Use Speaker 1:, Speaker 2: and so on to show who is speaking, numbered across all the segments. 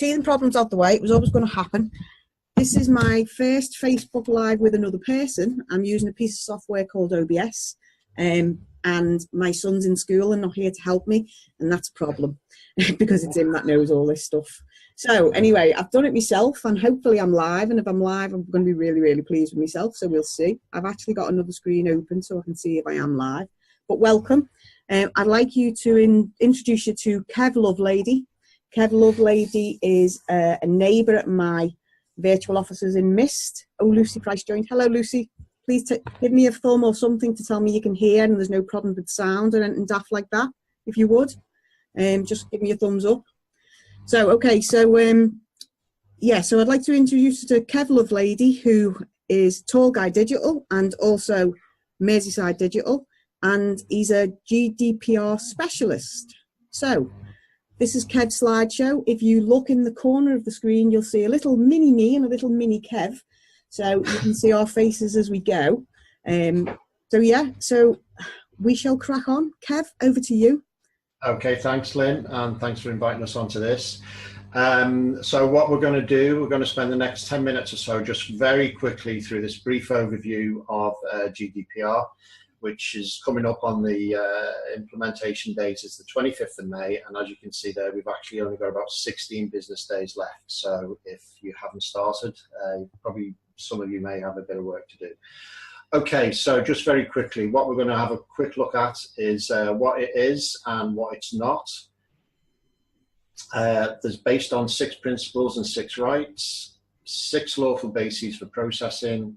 Speaker 1: teething problems out the way. It was always going to happen. This is my first Facebook Live with another person. I'm using a piece of software called OBS, and my son's in school and not here to help me, and that's a problem because it's him that knows all this stuff. So anyway, I've done it myself, and hopefully I'm live, and if I'm live, I'm going to be really, really pleased with myself, so we'll see. I've actually got another screen open so I can see if I am live. But welcome. I'd like you to introduce you to Kev Lovelady. Kev Lovelady is a neighbour at my virtual offices in Mist. Oh, Lucy Price joined. Hello, Lucy. Please give me a thumb or something to tell me you can hear and there's no problem with sound or anything daft like that, if you would. Just give me a thumbs up. So, okay, so, yeah, so I'd like to introduce you to Kev Lovelady, who is Tall Guy Digital and also Merseyside Digital, and he's a GDPR specialist. So, this is Kev's slideshow. If you look in the corner of the screen, you'll see a little mini me and a little mini Kev. So you can see our faces as we go. So yeah, so we shall crack on. Kev, over to you.
Speaker 2: Okay, thanks, Lynn, and thanks for inviting us onto this. So what we're going to do, we're going to spend the next 10 minutes or so just very quickly through this brief overview of GDPR, which is coming up on the implementation date is the 25th of May, and as you can see there, we've actually only got about 16 business days left. So if you haven't started, probably some of you may have a bit of work to do. Okay, so just very quickly, what we're going to have a quick look at is what it is and what it's not. There's based on 6 principles and 6 rights, 6 lawful bases for processing.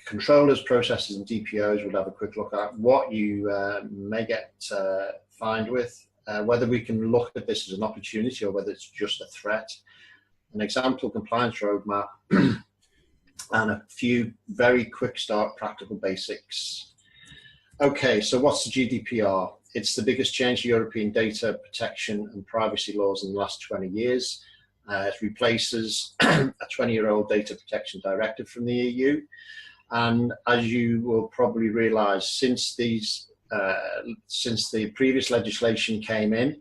Speaker 2: Controllers, processors, and DPOs we'll have a quick look at what you may get fined with, whether we can look at this as an opportunity or whether it's just a threat, an example compliance roadmap, and a few very quick start practical basics. Okay, so what's the GDPR? It's the biggest change to European data protection and privacy laws in the last 20 years. It replaces a 20-year-old data protection directive from the EU. And as you will probably realise, since the previous legislation came in,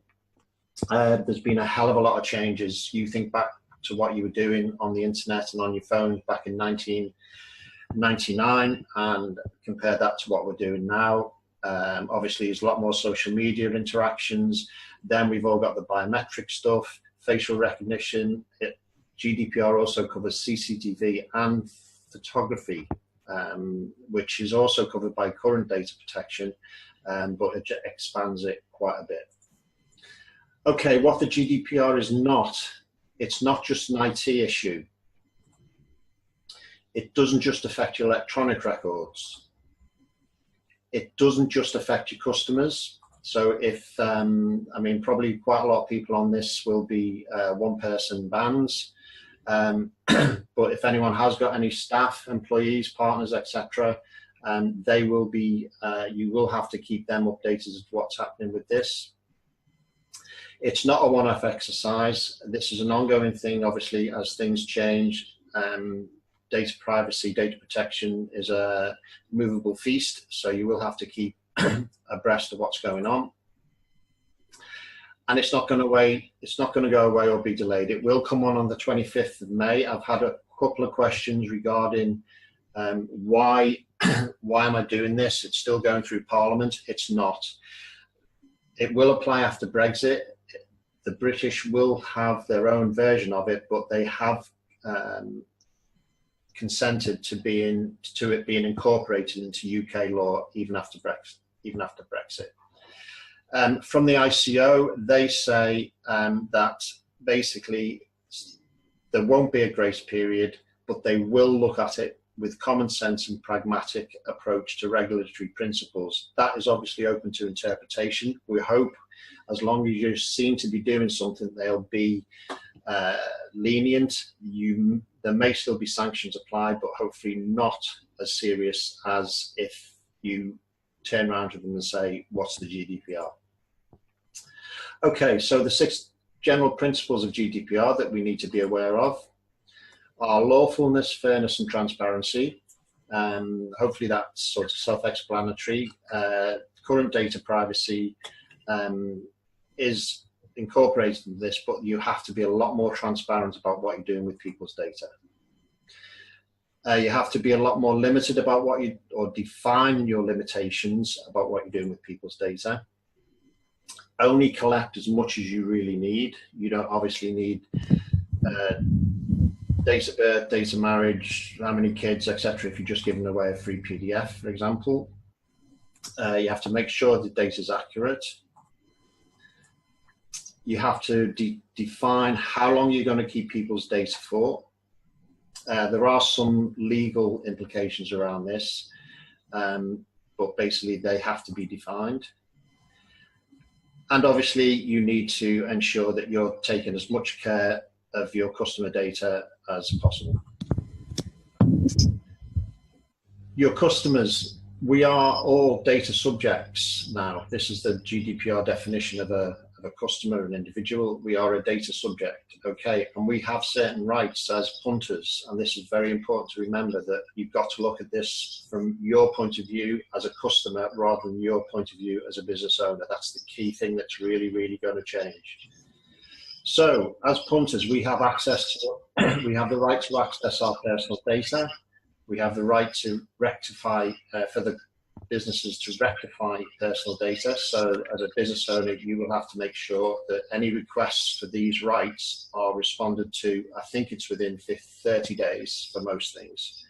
Speaker 2: there's been a hell of a lot of changes. You think back to what you were doing on the internet and on your phone back in 1999 and compare that to what we're doing now. Obviously, there's a lot more social media interactions. Then we've all got the biometric stuff, facial recognition. GDPR also covers CCTV and photography, which is also covered by current data protection, but it expands it quite a bit. Okay, what the GDPR is not, it's not just an IT issue. It doesn't just affect your electronic records. It doesn't just affect your customers. So if, I mean, probably quite a lot of people on this will be one-person bands. But if anyone has got any staff, employees, partners, etc., they will be, you will have to keep them updated as to what's happening with this. It's not a one-off exercise. This is an ongoing thing, obviously, as things change. Data privacy, data protection is a movable feast, so you will have to keep abreast of what's going on. And it's not going to go away or be delayed. It will come on the 25th of May. I've had a couple of questions regarding why am I doing this? It's still going through Parliament. It's not. It will apply after Brexit. The British will have their own version of it, but they have consented to it being incorporated into UK law even after Brexit. From the ICO, they say that basically there won't be a grace period, but they will look at it with common sense and pragmatic approach to regulatory principles. That is obviously open to interpretation. We hope, as long as you seem to be doing something, they'll be lenient. There may still be sanctions applied, but hopefully not as serious as if you turn around to them and say, what's the GDPR? Okay, so the 6 general principles of GDPR that we need to be aware of are lawfulness, fairness, and transparency. Hopefully that's sort of self-explanatory. Current data privacy is incorporated in this, but you have to be a lot more transparent about what you're doing with people's data. You have to be a lot more limited about what you, or define your limitations about what you're doing with people's data. Only collect as much as you really need. You don't obviously need date of birth, date of marriage, how many kids, etc. if you're just giving away a free PDF, for example. You have to make sure the data is accurate. You have to define how long you're going to keep people's data for. There are some legal implications around this, but basically they have to be defined. And obviously you need to ensure that you're taking as much care of your customer data as possible. Your customers, we are all data subjects now. This is the GDPR definition of a customer, an individual. We are a data subject, okay, and we have certain rights as punters, and this is very important to remember, that you've got to look at this from your point of view as a customer rather than your point of view as a business owner. That's the key thing that's really, really going to change. So as punters, we have access to, we have the right to access our personal data. We have the right to rectify, for the businesses to rectify personal data. So as a business owner, you will have to make sure that any requests for these rights are responded to. I think it's within 30 days for most things.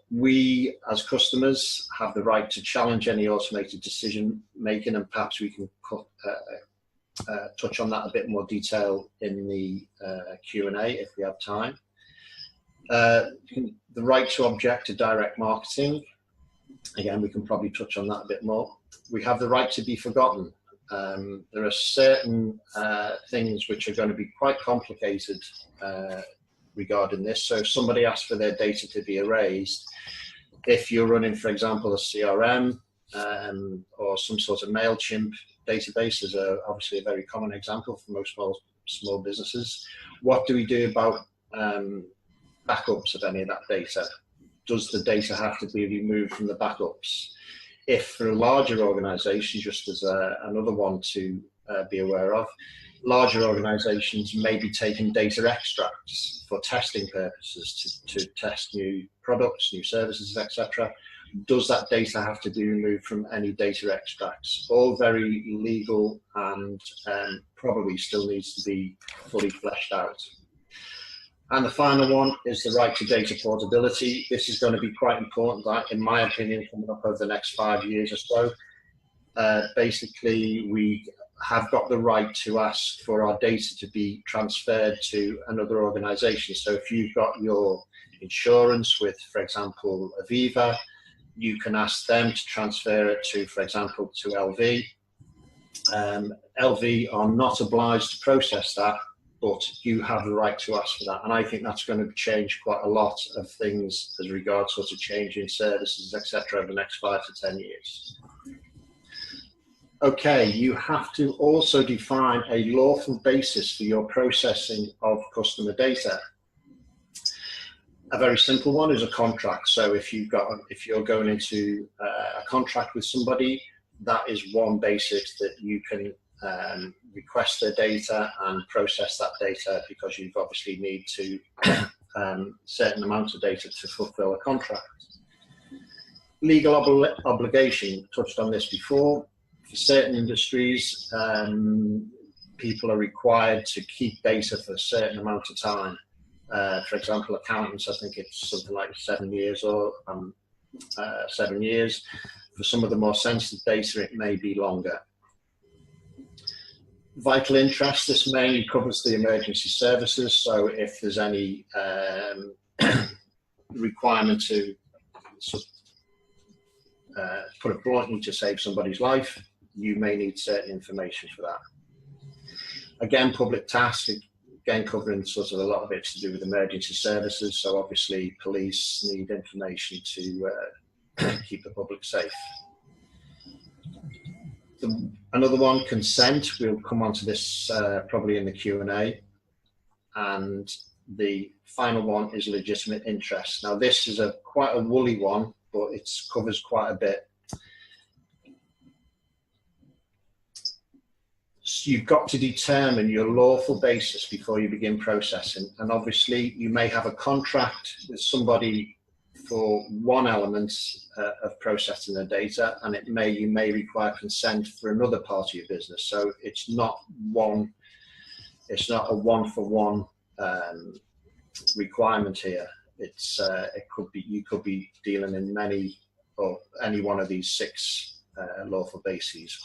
Speaker 2: We as customers have the right to challenge any automated decision making, and perhaps we can touch on that a bit more detail in the Q&A if we have time. The right to object to direct marketing. Again, we can probably touch on that a bit more. We have the right to be forgotten. There are certain things which are going to be quite complicated regarding this. So if somebody asks for their data to be erased, if you're running, for example, a CRM or some sort of MailChimp database is obviously a very common example for most small businesses. What do we do about backups of any of that data? Does the data have to be removed from the backups? If for a larger organization, just as another one to be aware of, larger organizations may be taking data extracts for testing purposes to test new products, new services, etc. Does that data have to be removed from any data extracts? All very legal and probably still needs to be fully fleshed out. And the final one is the right to data portability. This is going to be quite important, in my opinion, coming up over the next 5 years or so. Basically, we have got the right to ask for our data to be transferred to another organization. So if you've got your insurance with, for example, Aviva, you can ask them to transfer it to, for example, to LV. LV are not obliged to process that, but you have the right to ask for that. And I think that's going to change quite a lot of things as regards sort of changing services, etc., over the next 5 to 10 years. Okay, you have to also define a lawful basis for your processing of customer data. A very simple one is a contract. So if you're going into a contract with somebody, that is one basis that you can request their data and process that data, because you've obviously need to certain amounts of data to fulfill a contract. Legal obligation, touched on this before. For certain industries, people are required to keep data for a certain amount of time. For example, accountants, I think it's something like 7 years or 7 years. For some of the more sensitive data, it may be longer. Vital interest, this mainly covers the emergency services. So if there's any requirement to put it bluntly, to save somebody's life, you may need certain information for that. Again, public task, again covering sort of a lot of it's to do with emergency services. So obviously police need information to keep the public safe. Another one, consent. We'll come on to this probably in the Q&A. And the final one is legitimate interest. Now this is quite a woolly one, but it covers quite a bit. you've got to determine your lawful basis before you begin processing. And obviously you may have a contract with somebody for one element of processing the data, and you may require consent for another part of your business. So it's not a one-for-one requirement here. You could be dealing in many or any one of these 6 lawful bases.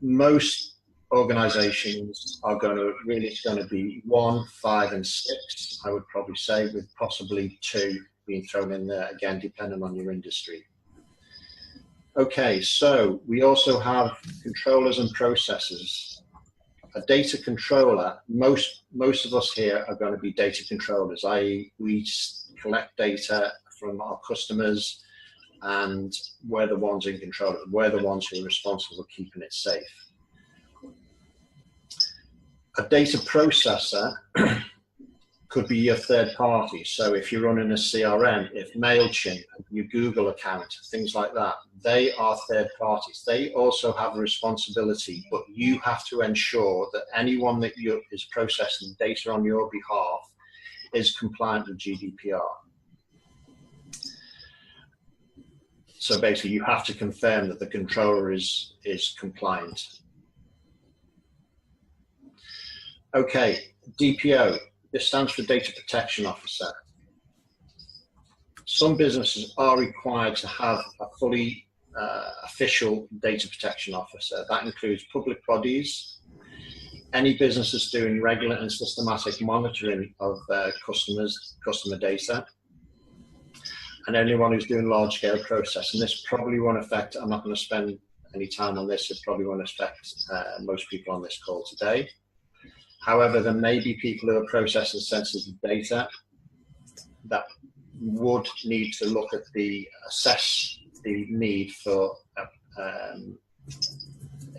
Speaker 2: Most organizations are it's going to be 1, 5, and 6, I would probably say, with possibly 2 being thrown in there, again, depending on your industry. Okay, so we also have controllers and processors. A data controller, most of us here are going to be data controllers, i.e. we collect data from our customers, and we're the ones in control of it. We're the ones who are responsible for keeping it safe. A data processor could be your third party. So if you're running a CRM, if MailChimp, your Google account, things like that, they are third parties. They also have a responsibility, but you have to ensure that anyone that is processing data on your behalf is compliant with GDPR. So basically you have to confirm that the controller is compliant. Okay, DPO. This stands for Data Protection Officer. Some businesses are required to have a fully official Data Protection Officer. That includes public bodies, any businesses doing regular and systematic monitoring of customer data, and anyone who's doing large-scale processing. This probably won't affect, I'm not going to spend any time on this, it probably won't affect most people on this call today. However, there may be people who are processing sensitive data that would need to assess the need for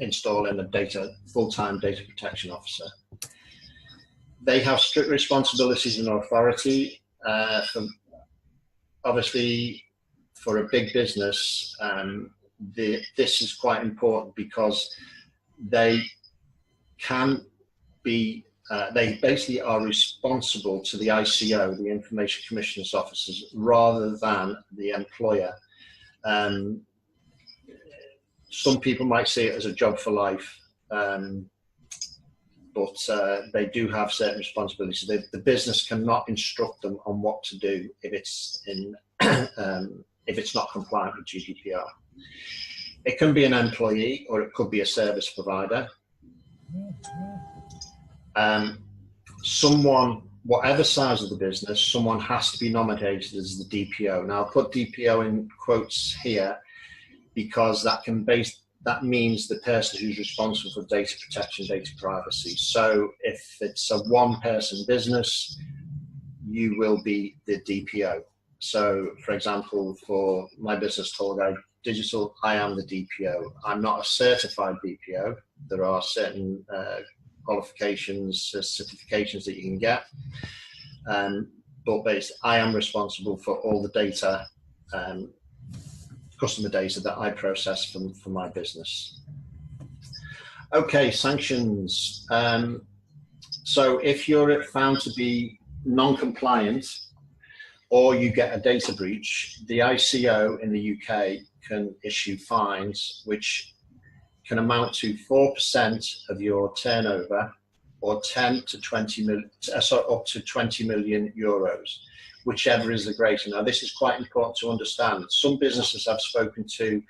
Speaker 2: installing a full-time data protection officer. They have strict responsibilities and authority. Obviously, for a big business, this is quite important because they basically are responsible to the ICO, the Information Commissioner's officers, rather than the employer. Some people might see it as a job for life, but they do have certain responsibilities. The business cannot instruct them on what to do if it's not compliant with GDPR. It can be an employee or it could be a service provider. Whatever size of the business, someone has to be nominated as the DPO. Now, I'll put DPO in quotes here because that means the person who's responsible for data protection, data privacy. So if it's a one-person business, you will be the DPO. So, for example, for my business, Tall Guy Digital, I am the DPO. I'm not a certified DPO. There are certain qualifications, certifications that you can get, but basically I am responsible for all the data, customer data that I process for my business. Okay, sanctions. So if you're found to be non-compliant or you get a data breach, the ICO in the UK can issue fines which can amount to 4% of your turnover, or 10 to 20 million, up to 20 million euros, whichever is the greater. Now, this is quite important to understand. Some businesses I've spoken to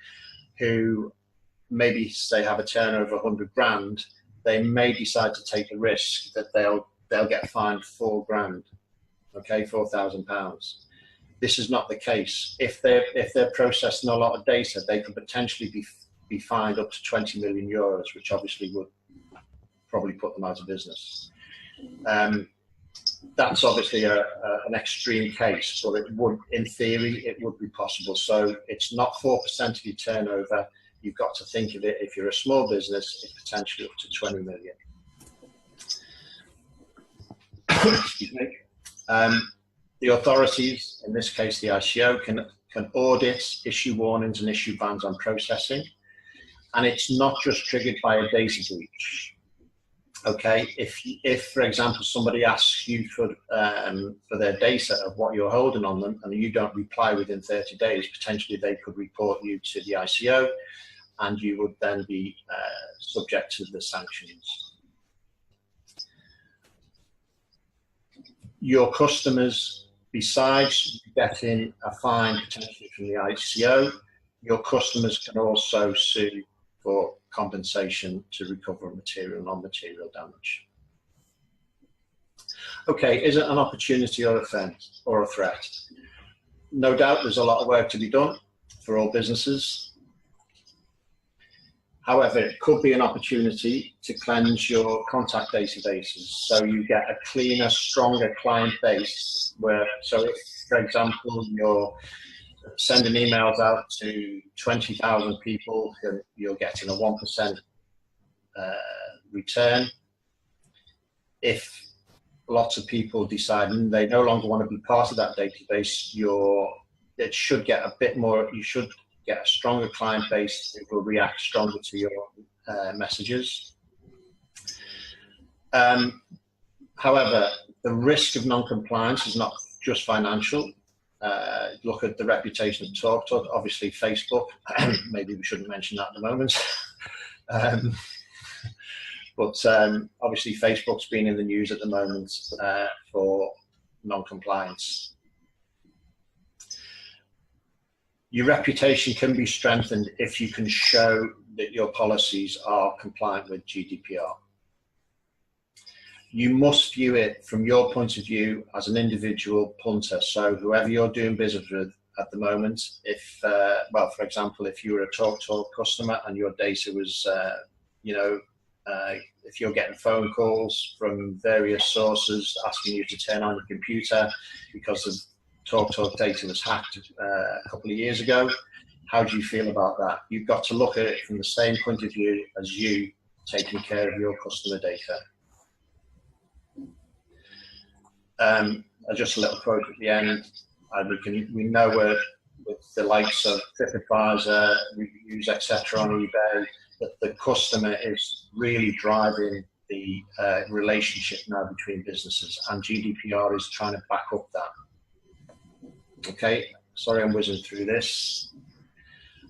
Speaker 2: who maybe they have a turnover of 100 grand, they may decide to take a risk that they'll get fined 4 grand, okay, £4,000. This is not the case. If they're processing a lot of data, they could potentially be fined up to 20 million euros, which obviously would probably put them out of business. That's obviously an extreme case, but it would, in theory, it would be possible. So it's not 4% of your turnover. You've got to think of it, if you're a small business, it's potentially up to 20 million. Excuse me. The authorities, in this case the ICO, can audit, issue warnings and issue bans on processing. And it's not just triggered by a data breach. Okay, if for example somebody asks you for their data of what you're holding on them, and you don't reply within 30 days, potentially they could report you to the ICO, and you would then be subject to the sanctions. Your customers, besides getting a fine potentially from the ICO, your customers can also sue for compensation to recover material and non-material damage. Okay, is it an opportunity or offence or a threat? No doubt there's a lot of work to be done for all businesses. However, it could be an opportunity to cleanse your contact databases so you get a cleaner, stronger client base where, so if, for example, you're sending emails out to 20,000 people, you're getting a 1% return. If lots of people decide they no longer want to be part of that database, it should get a bit more, you should get a stronger client base that will react stronger to your messages. However, the risk of non-compliance is not just financial. Look at the reputation of TalkTalk, obviously Facebook, maybe we shouldn't mention that at the moment. But obviously Facebook's been in the news at the moment for non-compliance. Your reputation can be strengthened if you can show that your policies are compliant with GDPR. You must view it from your point of view as an individual punter. So whoever you're doing business with at the moment, if, well, for example, if you were a TalkTalk customer and your data was, if you're getting phone calls from various sources asking you to turn on your computer because of TalkTalk data was hacked a couple of years ago, how do you feel about that? You've got to look at it from the same point of view as you taking care of your customer data. Just a little quote at the end. We know we're, with the likes of TripAdvisor, reviews, etc. on eBay, that the customer is really driving the relationship now between businesses, and GDPR is trying to back up that. Okay, sorry I'm whizzing through this.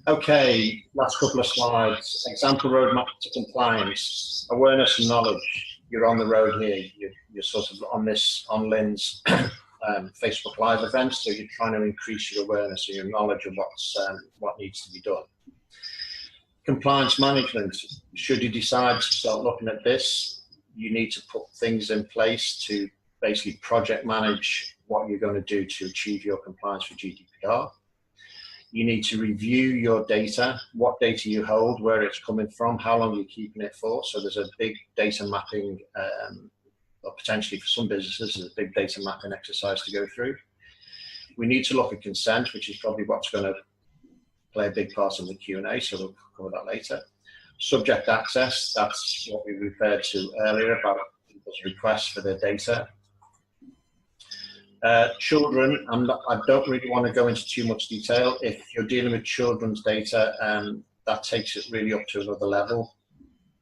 Speaker 2: Okay, last couple of slides. Example roadmap to compliance, awareness and knowledge. You're on the road here. You're sort of on Lynne's Facebook Live event, so you're trying to increase your awareness and your knowledge of what needs to be done. Compliance management. Should you decide to start looking at this, you need to put things in place to basically project manage what you're going to do to achieve your compliance for GDPR. You need to review your data, what data you hold, where it's coming from, how long you're keeping it for. So there's a big data mapping, or potentially for some businesses, there's a big data mapping exercise to go through. We need to look at consent, which is probably what's going to play a big part in the Q&A, so we'll cover that later. Subject access, that's what we referred to earlier about people's requests for their data. Children, I don't really want to go into too much detail. If you're dealing with children's data, that takes it really up to another level.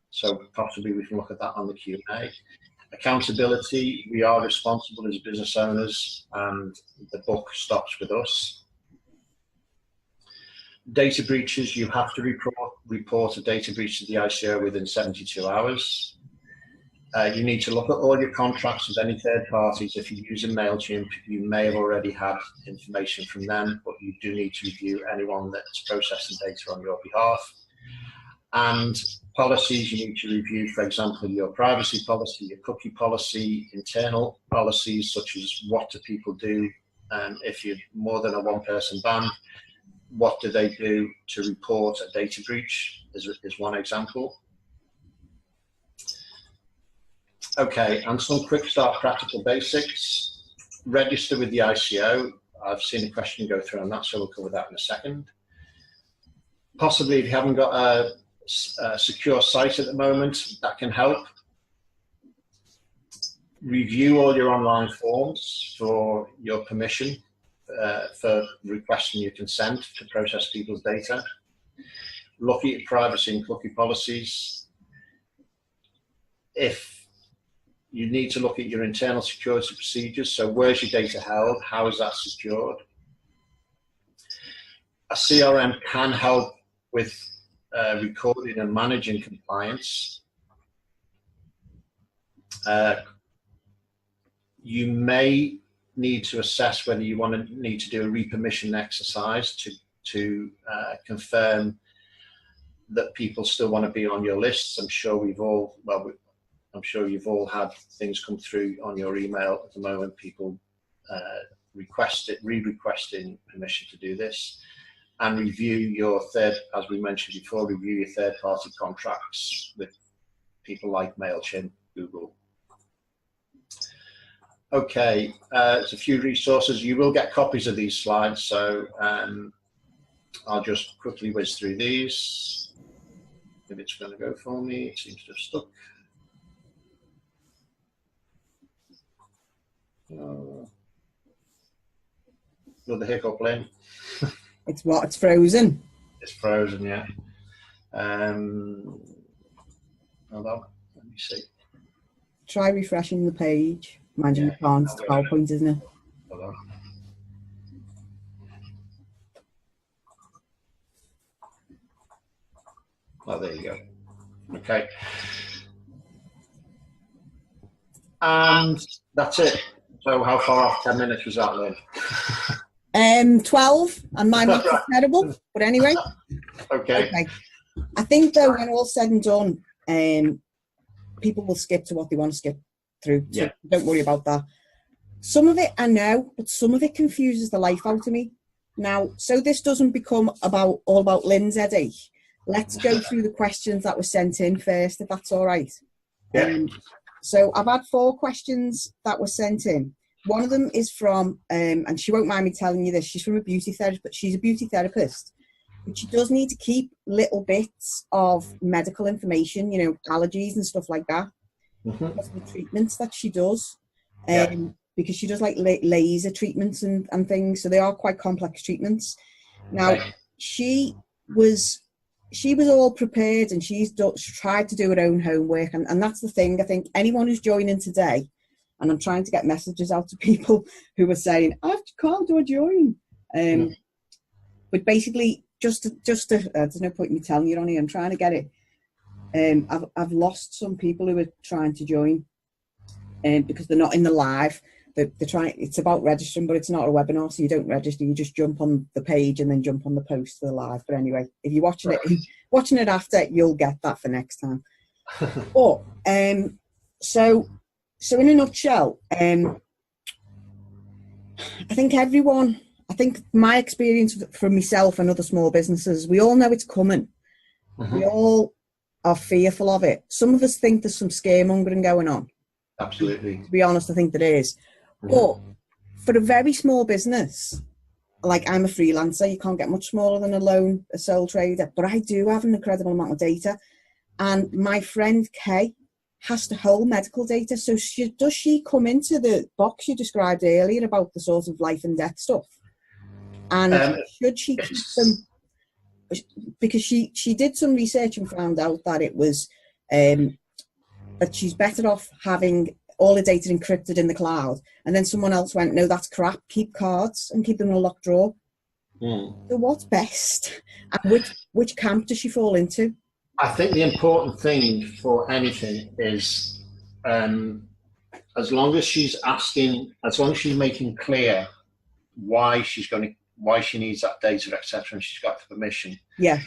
Speaker 2: So possibly we can look at that on the Q&A. Accountability, we are responsible as business owners, and the buck stops with us. Data breaches, you have to report a data breach to the ICO within 72 hours. You need to look at all your contracts with any third parties. If you're using MailChimp, you may have already had information from them, but you do need to review anyone that's processing data on your behalf. And policies, you need to review, for example, your privacy policy, your cookie policy, internal policies such as what do people do if you're more than a one-person band. What do they do to report a data breach is one example. Okay, and some quick start practical basics. Register with the ICO. I've seen a question go through on that, so we'll cover that in a second. Possibly if you haven't got a secure site at the moment, that can help. Review all your online forms for your permission, for requesting your consent to process people's data. Look at your privacy and cookie policies. If you need to look at your internal security procedures. So where's your data held? How is that secured? A CRM can help with recording and managing compliance. You may need to assess whether you need to do a repermission exercise to confirm that people still want to be on your lists. I'm sure I'm sure you've all had things come through on your email at the moment, people re-requesting permission to do this, and review your as we mentioned before, review your third-party contracts with people like MailChimp, Google. Okay, there's a few resources. You will get copies of these slides, so I'll just quickly whiz through these. If it's going to go for me, it seems to have stuck. Another hiccup, Lynn.
Speaker 1: It's what? It's frozen.
Speaker 2: It's frozen, yeah. Hold on, let me see.
Speaker 1: Try refreshing the page. Mind you,
Speaker 2: Yeah,
Speaker 1: you can't. It's PowerPoint, isn't it?
Speaker 2: Hold on. Oh, there you go. Okay. And that's it. So how far off 10 minutes was that, Lynn?
Speaker 1: 12, and mine was terrible. But anyway.
Speaker 2: Okay.
Speaker 1: I think though, when all's said and done, people will skip to what they want to skip through. So
Speaker 2: yeah.
Speaker 1: Don't worry about that. Some of it I know, but some of it confuses the life out of me. Now, so this doesn't become all about Lynne's headache. Let's go through the questions that were sent in first, if that's all right.
Speaker 2: Yeah.
Speaker 1: So I've had 4 questions that were sent in. One of them is from, and she won't mind me telling you this, she's from a beauty therapist, but she's a beauty therapist. But she does need to keep little bits of medical information, you know, allergies and stuff like that. Because of the treatments that she does. Because she does like laser treatments and things. So they are quite complex treatments. Now, she was all prepared, and she's tried to do her own homework, and that's the thing. I think anyone who's joining today, and I'm trying to get messages out to people who are saying, how do I join? But basically, just to there's no point in me telling you, Ronnie, I'm trying to get it. I've lost some people who are trying to join because they're not in the live. They're trying. It's about registering, but it's not a webinar, so you don't register. You just jump on the page and then jump on the post for the live. But anyway, if you're watching it after, you'll get that for next time. But so in a nutshell, I think my experience from myself and other small businesses, we all know it's coming. We all are fearful of it. Some of us think there's some scaremongering going on.
Speaker 2: Absolutely.
Speaker 1: To be honest, I think there is. But for a very small business, like I'm a freelancer, you can't get much smaller than a sole trader, but I do have an incredible amount of data. And my friend Kay has to hold medical data. So does she come into the box you described earlier about the sort of life and death stuff? And should she keep them? Because she did some research and found out that it was that she's better off having all the data encrypted in the cloud. And then someone else went, no, that's crap. Keep cards and keep them in a locked drawer. So what's best? And which camp does she fall into?
Speaker 2: I think the important thing for anything is as long as she's making clear why she needs that data, etc., and she's got the permission.
Speaker 1: Yeah.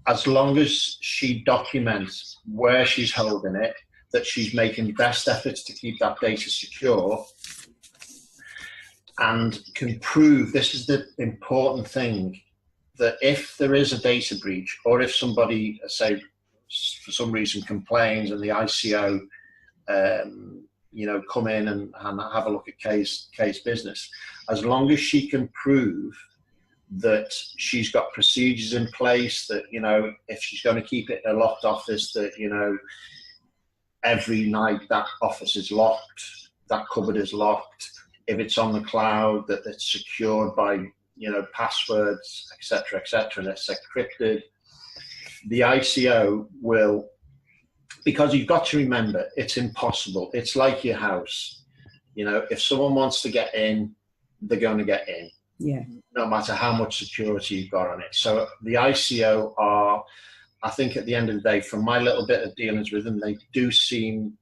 Speaker 2: As long as she documents where she's holding it, that she's making best efforts to keep that data secure, and can prove, this is the important thing, that if there is a data breach, or if somebody, say, for some reason complains and the ICO, come in and have a look at case business, as long as she can prove that she's got procedures in place, that, if she's going to keep it in a locked office, that, every night that office is locked, that cupboard is locked. If it's on the cloud, that it's secured by, passwords, etc., and it's encrypted. The ICO will because you've got to remember, it's impossible. It's like your house. You know, if someone wants to get in, they're going to get in.
Speaker 1: Yeah.
Speaker 2: No matter how much security you've got on it. So the ICO are, I think at the end of the day, from my little bit of dealings with them, they do seem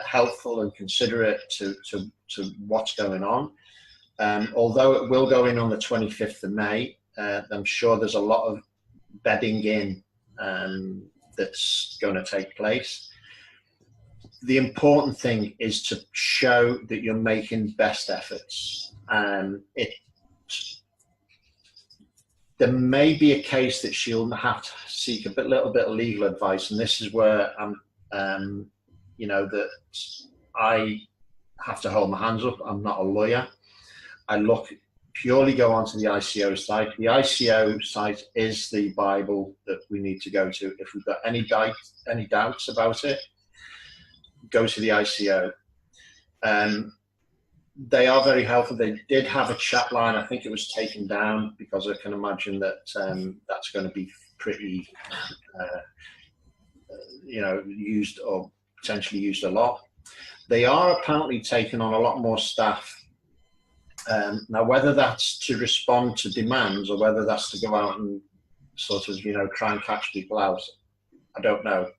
Speaker 2: helpful and considerate to what's going on. Although it will go in on the 25th of May, I'm sure there's a lot of bedding in that's going to take place. The important thing is to show that you're making best efforts. There may be a case that she'll have to seek a little bit of legal advice, and this is where you know, that I have to hold my hands up. I'm not a lawyer. I purely go onto the ICO site. The ICO site is the Bible that we need to go to. If we've got any doubts about it, go to the ICO. They are very helpful. They did have a chat line. I think it was taken down because I can imagine that that's going to be pretty, you know, used or potentially used a lot. They are apparently taking on a lot more staff. Now, whether that's to respond to demands or whether that's to go out and sort of, you know, try and catch people out, I don't know.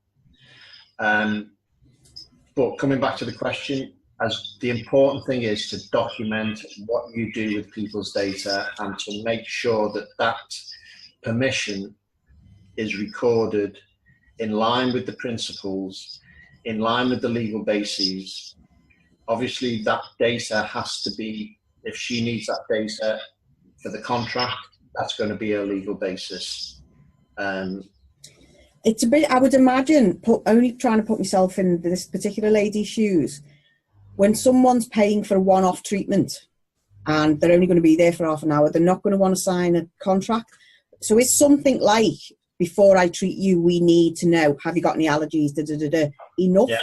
Speaker 2: But coming back to the question, as the important thing is to document what you do with people's data and to make sure that that permission is recorded in line with the principles, in line with the legal bases. Obviously, that data has to be, if she needs that data for the contract, that's going to be a legal basis.
Speaker 1: It's a bit, I would imagine, only trying to put myself in this particular lady's shoes, when someone's paying for a one-off treatment and they're only going to be there for half an hour, they're not going to want to sign a contract. So it's something like, before I treat you, we need to know, have you got any allergies, enough?
Speaker 2: Yeah.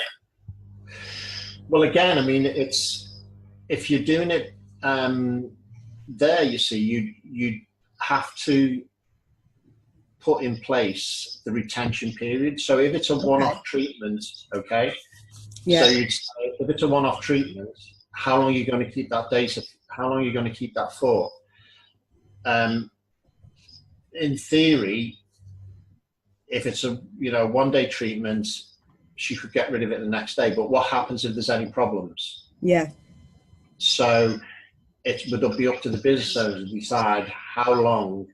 Speaker 2: Well, again, I mean, it's, if you're doing it there, you see, you have to put in place the retention period. So if it's a one-off treatment, okay,
Speaker 1: yeah.
Speaker 2: So you'd say, if it's a one-off treatment, how long are you going to keep that data? How long are you going to keep that for? In theory, if it's a, you know, one-day treatment, she could get rid of it the next day. But what happens if there's any problems?
Speaker 1: Yeah.
Speaker 2: So it would be up to the business owner to decide how long.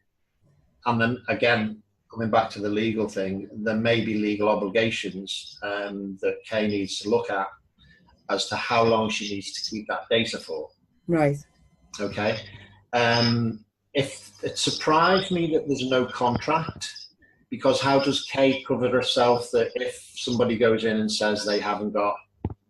Speaker 2: And then again, coming back to the legal thing, there may be legal obligations that Kay needs to look at as to how long she needs to keep that data for.
Speaker 1: Right.
Speaker 2: Okay. If it surprised me that there's no contract, because how does Kay cover herself that if somebody goes in and says they haven't got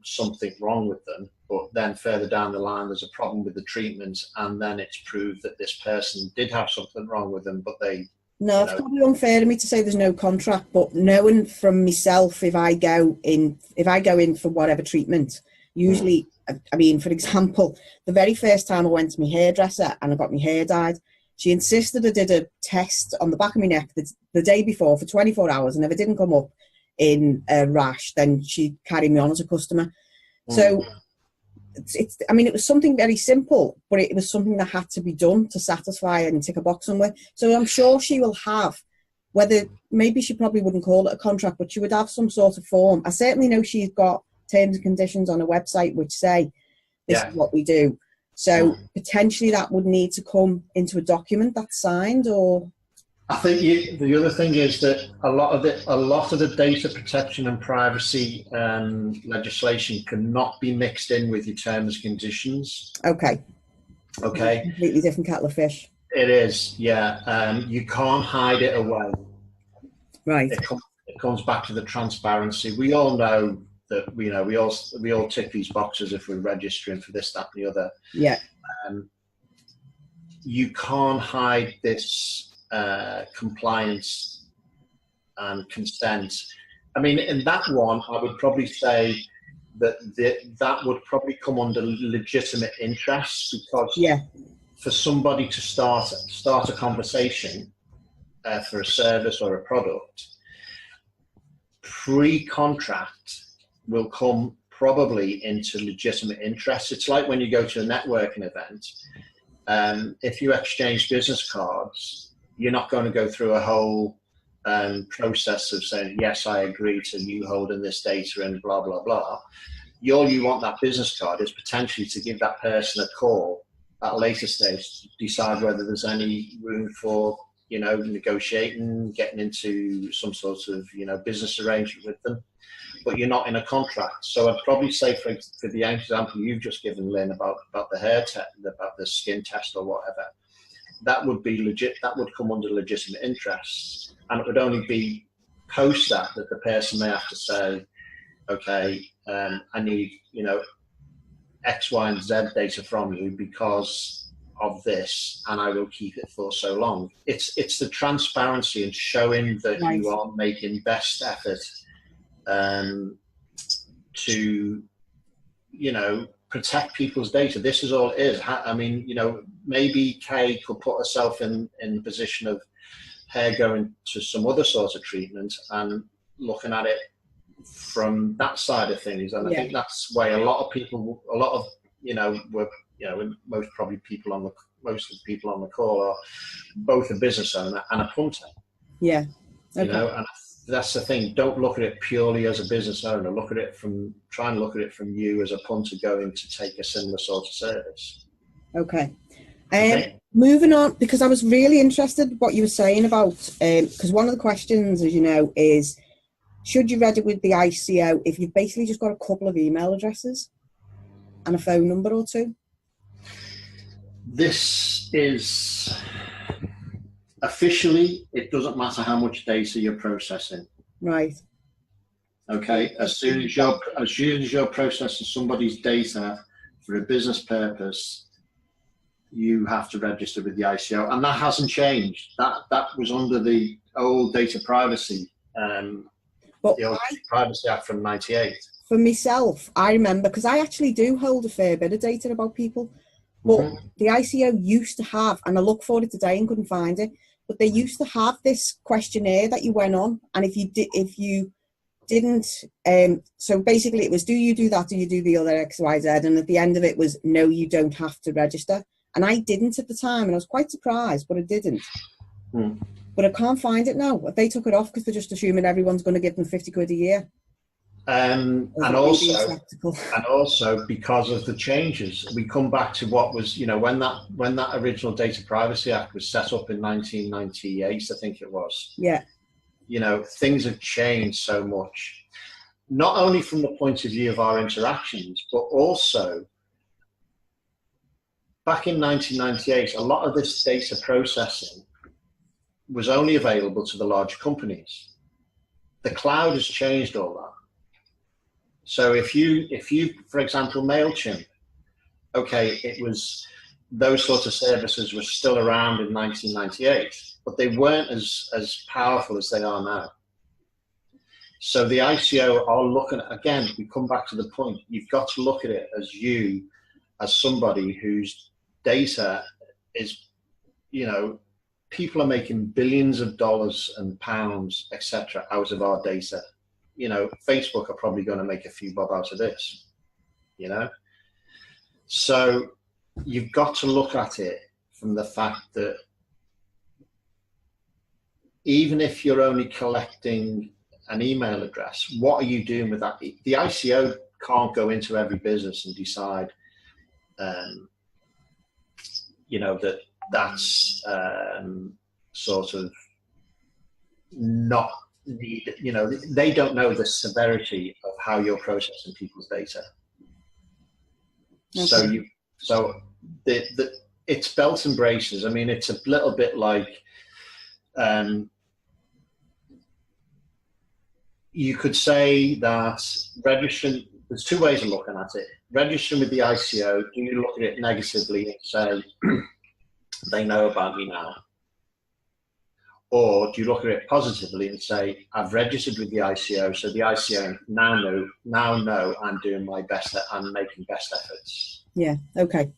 Speaker 2: something wrong with them, but then further down the line there's a problem with the treatment and then it's proved that this person did have something wrong with them, but they...
Speaker 1: No, it's probably unfair of me to say there's no contract, but knowing from myself, if I go in for whatever treatment, usually, I mean, for example, the very first time I went to my hairdresser and I got my hair dyed, she insisted I did a test on the back of my neck the day before for 24 hours, and if it didn't come up in a rash, then she'd carry me on as a customer. So I mean, it was something very simple, but it was something that had to be done to satisfy and tick a box somewhere. So I'm sure she will have, whether, maybe she probably wouldn't call it a contract, but she would have some sort of form. I certainly know she's got terms and conditions on a website which say, this is what we do. So potentially that would need to come into a document that's signed, or...
Speaker 2: I think the other thing is that a lot of the data protection and privacy legislation cannot be mixed in with your terms and conditions.
Speaker 1: Okay.
Speaker 2: Okay.
Speaker 1: It's a completely different kettle of fish.
Speaker 2: It is, yeah. You can't hide it away.
Speaker 1: Right.
Speaker 2: It comes back to the transparency. We all know that, you know, we all tick these boxes if we're registering for this, that, and the other.
Speaker 1: Yeah.
Speaker 2: You can't hide this compliance and consent. I mean, in that one, I would probably say that that would probably come under legitimate interest, because for somebody to start a conversation for a service or a product, pre-contract will come probably into legitimate interest. It's like when you go to a networking event, if you exchange business cards, you're not going to go through a whole process of saying, yes, I agree to you holding this data and blah, blah, blah. All you want that business card is potentially to give that person a call at a later stage to decide whether there's any room for, you know, negotiating, getting into some sort of, you know, business arrangement with them. But you're not in a contract. So I'd probably say, for the example you've just given, Lynn, about the hair test, about the skin test or whatever, that would be legit. That would come under legitimate interests, and it would only be post that the person may have to say, okay, I need, you know, X, Y, and Z data from you because of this, and I will keep it for so long. It's the transparency and showing that you are making best effort to, you know, protect people's data. This is all it is. I mean, you know, maybe Kay could put herself in the position of hair going to some other sort of treatment and looking at it from that side of things. And I think that's why a lot of people, you know, most of the people on the call are both a business owner and a punter. Yeah. Okay. You know, and that's the thing. Don't look at it purely as a business owner. Try and look at it from you as a punter going to take a similar sort of service. Okay. Moving on, because I was really interested what you were saying about, because one of the questions, as you know, is should you register with the ICO if you've basically just got a couple of email addresses and a phone number or two? This is officially, it doesn't matter how much data you're processing. Right. Okay. As soon as you're processing somebody's data for a business purpose, you have to register with the ICO, and that hasn't changed. That was under the old data privacy, the old Data Privacy Act from '98. For myself, I remember, because I actually do hold a fair bit of data about people, but the ICO used to have, and I looked for it today and couldn't find it, but they used to have this questionnaire that you went on, and if you didn't, so basically it was, do you do that, do you do the other X, Y, Z, and at the end of it was, no, you don't have to register. And I didn't at the time, and I was quite surprised, but I didn't. But I can't find it now. They took it off because they're just assuming everyone's going to give them 50 quid a year. And also because of the changes, we come back to what was, you know, when that original Data Privacy Act was set up in 1998, I think it was. Yeah. You know, things have changed so much, not only from the point of view of our interactions, but also back in 1998, a lot of this data processing was only available to the large companies. The cloud has changed all that. So if you, for example, MailChimp, okay, it was, those sorts of services were still around in 1998, but they weren't as powerful as they are now. So the ICO are looking at, again, we come back to the point, you've got to look at it as somebody whose data is, you know, people are making billions of dollars and pounds, etc., out of our data. You know, Facebook are probably going to make a few bob out of this, you know? So you've got to look at it from the fact that even if you're only collecting an email address, what are you doing with that? The ICO can't go into every business and decide, you know, that's sort of not need, you know, they don't know the severity of how you're processing people's data. Okay. So it's belt and braces. I mean, it's a little bit like, you could say that registering, there's two ways of looking at it. Registering with the ICO, do you look at it negatively and say, they know about me now? Or do you look at it positively and say, I've registered with the ICO, so the ICO now know I'm doing my best, I'm making best efforts. Yeah, okay.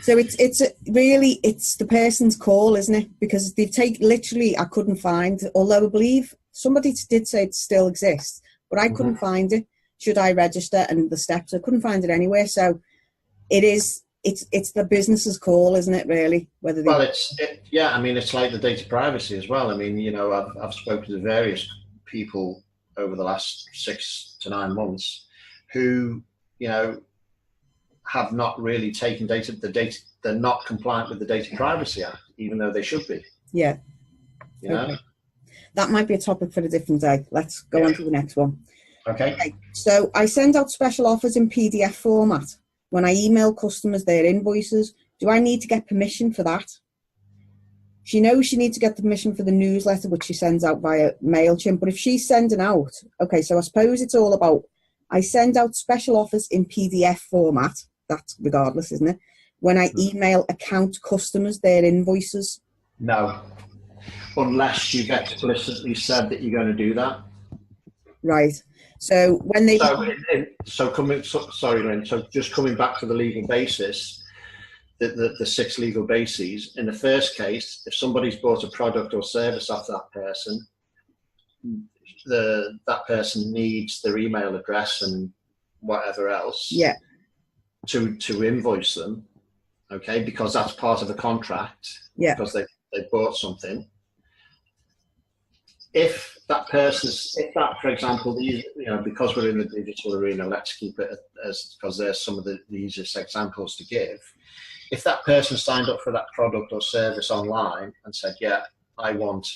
Speaker 2: So it's the person's call, isn't it? Because they take literally, I couldn't find, although I believe
Speaker 1: somebody did say it still exists, but I couldn't find it. Should I register and the steps? I couldn't find it anywhere. So it's the business's call, isn't it? Really, whether they
Speaker 2: I mean, it's like the data privacy as well. I mean, you know, I've spoken to various people over the last 6 to 9 months who, you know, have not really taken they're not compliant with the Data Privacy Act, even though they should be.
Speaker 1: Yeah.
Speaker 2: You know?
Speaker 1: That might be a topic for a different day. Let's go on to the next one.
Speaker 2: Okay.
Speaker 1: So I send out special offers in PDF format when I email customers their invoices. Do I need to get permission for that? She knows she needs to get the permission for the newsletter, which she sends out via MailChimp. But if she's sending out, okay, so I suppose it's all about, I send out special offers in PDF format. That's regardless, isn't it? When I email account customers their invoices.
Speaker 2: No, unless you've explicitly said that you're going to do that.
Speaker 1: Right. So when they...
Speaker 2: Sorry, Lynn. So just coming back to the legal basis, the 6 legal bases. In the first case, if somebody's bought a product or service off that person, that person needs their email address and whatever else.
Speaker 1: Yeah.
Speaker 2: To invoice them, okay, because that's part of the contract.
Speaker 1: Yeah.
Speaker 2: Because they bought something. If that, for example, you know, because we're in the digital arena, let's keep it as, because there's some of the easiest examples to give. If that person signed up for that product or service online and said, yeah, I want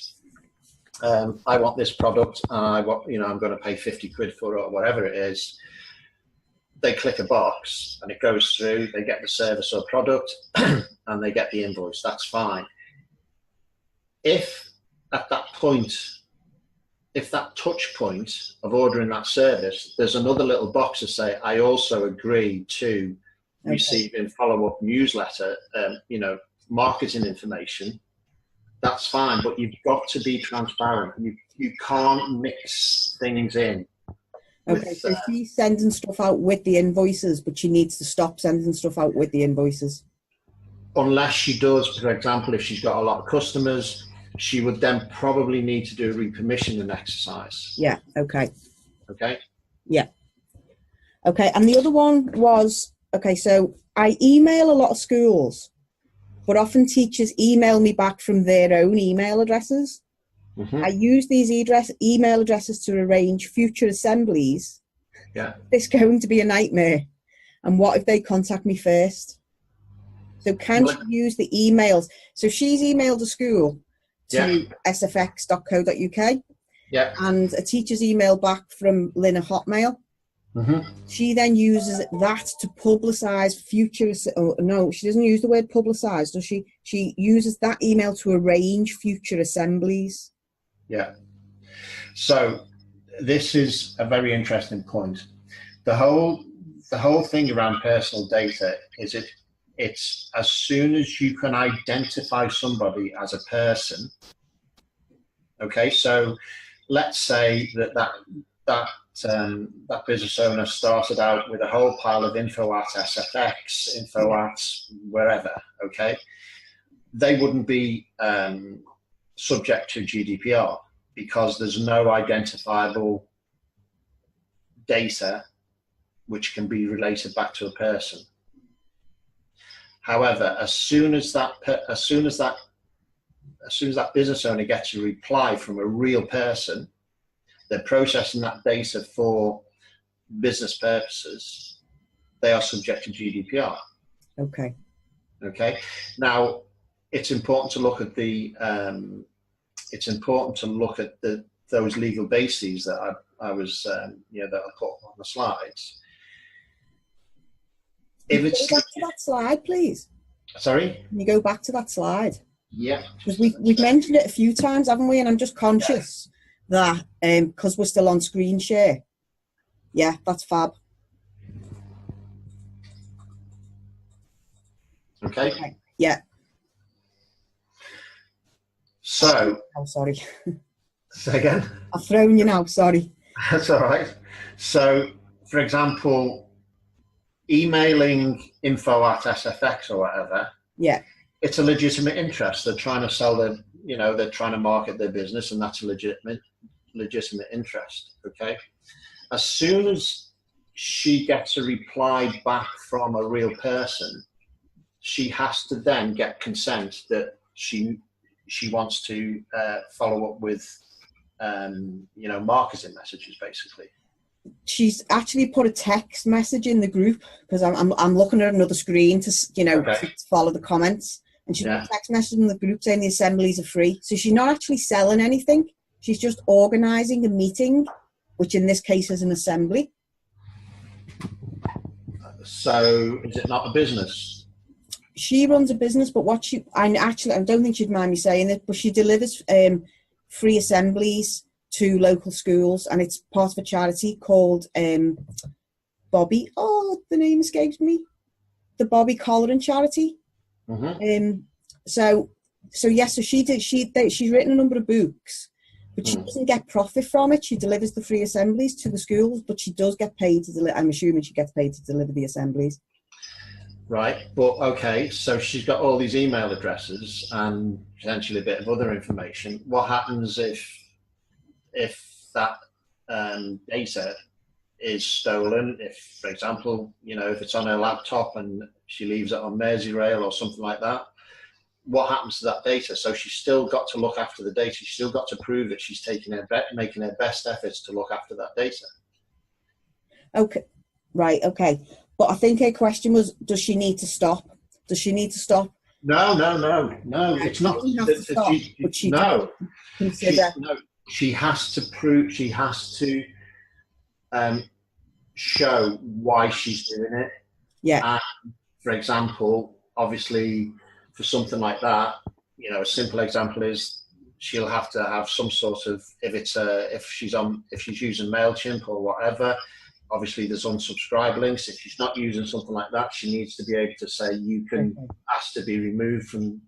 Speaker 2: this product, and I'm going to pay 50 quid for it or whatever it is, they click a box and it goes through, they get the service or product and they get the invoice. That's fine. If at that point, if that touch point of ordering that service, there's another little box to say, I also agree to receiving follow-up newsletter, you know, marketing information, that's fine, but you've got to be transparent. You can't mix things in.
Speaker 1: Okay, so she's sending stuff out with the invoices, but she needs to stop sending stuff out with the invoices.
Speaker 2: Unless she does, for example, if she's got a lot of customers, she would then probably need to do a recommissioning exercise.
Speaker 1: Yeah, okay.
Speaker 2: Okay?
Speaker 1: Yeah. Okay, and the other one was, okay, so I email a lot of schools, but often teachers email me back from their own email addresses. I use these email addresses to arrange future assemblies.
Speaker 2: Yeah.
Speaker 1: It's going to be a nightmare. And what if they contact me first? So can she use the emails? So she's emailed a school to sfx.co.uk.
Speaker 2: Yeah.
Speaker 1: And a teacher's email back from Lynne at Hotmail. She then uses that to publicise future, no, she doesn't use the word publicise, does she? She uses that email to arrange future assemblies.
Speaker 2: Yeah. So this is a very interesting point. The whole thing around personal data is it's as soon as you can identify somebody as a person. Okay, so let's say that business owner started out with a whole pile of info at SFX, info at wherever. Okay, they wouldn't be subject to GDPR because there's no identifiable data which can be related back to a person. However, as soon as that business owner gets a reply from a real person, they're processing that data for business purposes, they are subject to GDPR.
Speaker 1: Okay.
Speaker 2: Okay. Now, it's important to look at those legal bases that I was that I put on the slides.
Speaker 1: If it's go back to that slide, please.
Speaker 2: Sorry?
Speaker 1: Can you go back to that slide?
Speaker 2: Yeah.
Speaker 1: Because we've mentioned it a few times, haven't we? And I'm just conscious that because we're still on screen share. Yeah, that's fab.
Speaker 2: Okay.
Speaker 1: Yeah.
Speaker 2: So.
Speaker 1: Oh, sorry.
Speaker 2: Say again?
Speaker 1: I've thrown you now, sorry.
Speaker 2: That's all right. So, for example, emailing info at SFX or whatever.
Speaker 1: Yeah.
Speaker 2: It's a legitimate interest. They're trying to sell they're trying to market their business, and that's a legitimate interest. Okay, as soon as she gets a reply back from a real person, she has to then get consent that she wants to follow up with, you know, marketing messages, basically.
Speaker 1: She's actually put a text message in the group, because I'm looking at another screen to, you know, to follow the comments. And she's put a text message in the group saying the assemblies are free. So she's not actually selling anything. She's just organising a meeting, which in this case is an assembly.
Speaker 2: So is it not a business?
Speaker 1: She runs a business, but what I don't think she'd mind me saying it, but she delivers free assemblies to local schools, and it's part of a charity called Bobby. Oh, the name escapes me. The Bobby Collaring Charity.
Speaker 2: Mm-hmm.
Speaker 1: So she's written a number of books, but she doesn't get profit from it. She delivers the free assemblies to the schools, but she does get paid to deliver. I'm assuming she gets paid to deliver the assemblies.
Speaker 2: Right, but okay, so she's got all these email addresses and potentially a bit of other information. What happens if that data is stolen? If, for example, you know, if it's on her laptop and she leaves it on Merseyrail or something like that, what happens to that data? So she's still got to look after the data. She's still got to prove that she's making her best efforts to look after that data.
Speaker 1: Okay, right, okay. But I think her question was, does she need to stop? Does she need to stop?
Speaker 2: No, it's not. She has to prove, she has to show why she's doing it.
Speaker 1: Yeah.
Speaker 2: And for example, obviously for something like that, you know, a simple example is she'll have to have some sort of, if she's using MailChimp or whatever, obviously there's unsubscribe links. If she's not using something like that, she needs to be able to say, you can ask to be removed from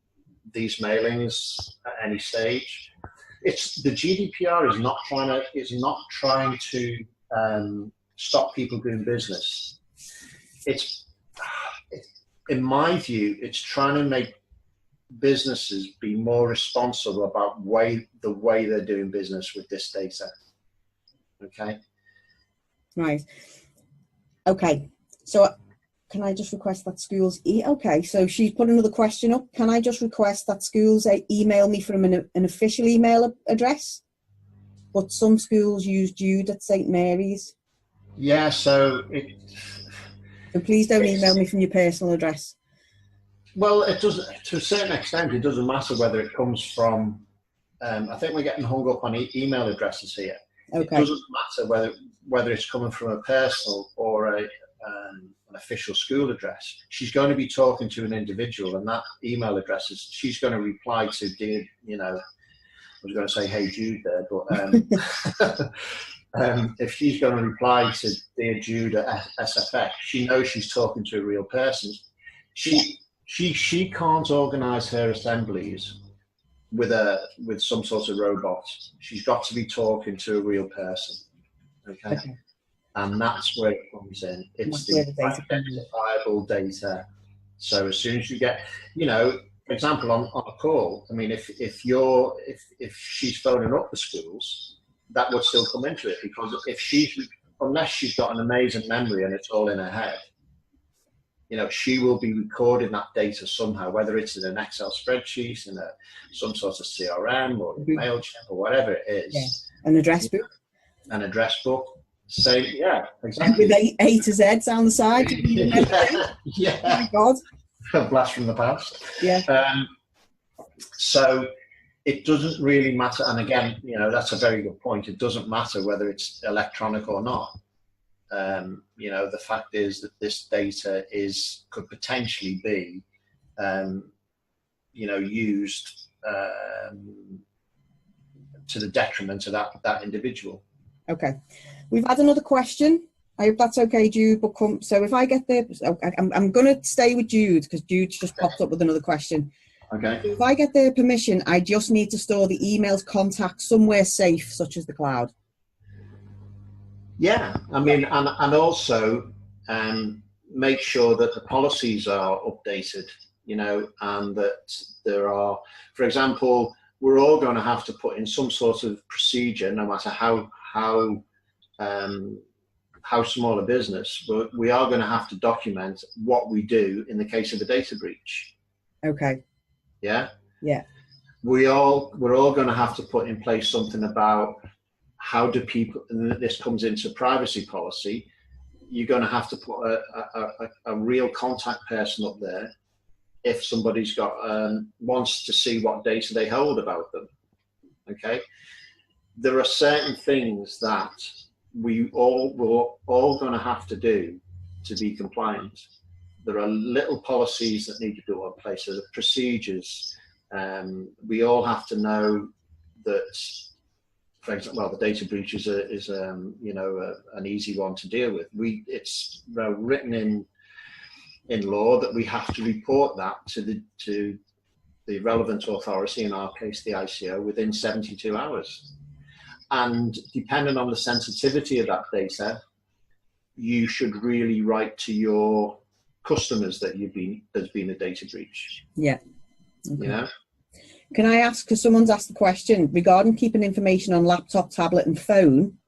Speaker 2: these mailings at any stage. It's the GDPR is not trying to stop people doing business. In my view, it's trying to make businesses be more responsible about the way they're doing business with this data. Okay.
Speaker 1: Right. Okay. So can I just request that schools okay, so she's put another question up. Can I just request that schools email me from an official email address? But some schools use Jude at St Mary's.
Speaker 2: Yeah, so
Speaker 1: please don't email me from your personal address.
Speaker 2: Well, it doesn't, to a certain extent, it doesn't matter whether it comes from, I think we're getting hung up on email addresses here. Okay. It doesn't matter whether it's coming from a personal or an official school address. She's going to be talking to an individual, and that email address is, she's going to reply to, dear, you know, I was going to say, hey Jude there, but if she's going to reply to dear Jude at SFX, she knows she's talking to a real person. She can't organise her assemblies with some sort of robot. She's got to be talking to a real person. Okay. And that's where it comes in. It's the identifiable data. So as soon as you get, you know, for example, on a call, I mean, if she's phoning up the schools, that would still come into it, because unless she's got an amazing memory and it's all in her head, you know, she will be recording that data somehow, whether it's in an Excel spreadsheet, in some sort of CRM or MailChimp or whatever it is.
Speaker 1: Yeah. An address book.
Speaker 2: An address book. So yeah, exactly.
Speaker 1: With A to Z down the side.
Speaker 2: Yeah.
Speaker 1: Oh my God.
Speaker 2: A blast from the past.
Speaker 1: Yeah.
Speaker 2: So it doesn't really matter. And again, you know, that's a very good point. It doesn't matter whether it's electronic or not. You know, the fact is that this data could potentially be, you know, used to the detriment of that individual.
Speaker 1: Okay, we've had another question. I hope that's okay, Jude. But so if I get I'm going to stay with Jude, because Jude's just popped up with another question.
Speaker 2: Okay.
Speaker 1: So if I get their permission, I just need to store the email's contacts somewhere safe, such as the cloud.
Speaker 2: Yeah, I mean, and also make sure that the policies are updated, you know, and that there are, for example, we're all going to have to put in some sort of procedure, no matter how small a business. We are going to have to document what we do in the case of a data breach.
Speaker 1: Okay.
Speaker 2: Yeah.
Speaker 1: Yeah.
Speaker 2: We're all going to have to put in place something about how do people, and this comes into privacy policy. You're going to have to put a real contact person up there if somebody's got wants to see what data they hold about them. Okay, there are certain things that we're all going to have to do to be compliant. There are little policies that need to be in place. There are procedures. We all have to know that, for example, well, the data breach is an easy one to deal with. It's written in law that we have to report that to the relevant authority, in our case the ICO, within 72 hours. And depending on the sensitivity of that data, you should really write to your customers that there's been a data breach.
Speaker 1: Yeah. Okay.
Speaker 2: You know?
Speaker 1: Can I ask, because someone's asked the question regarding keeping information on laptop, tablet and phone,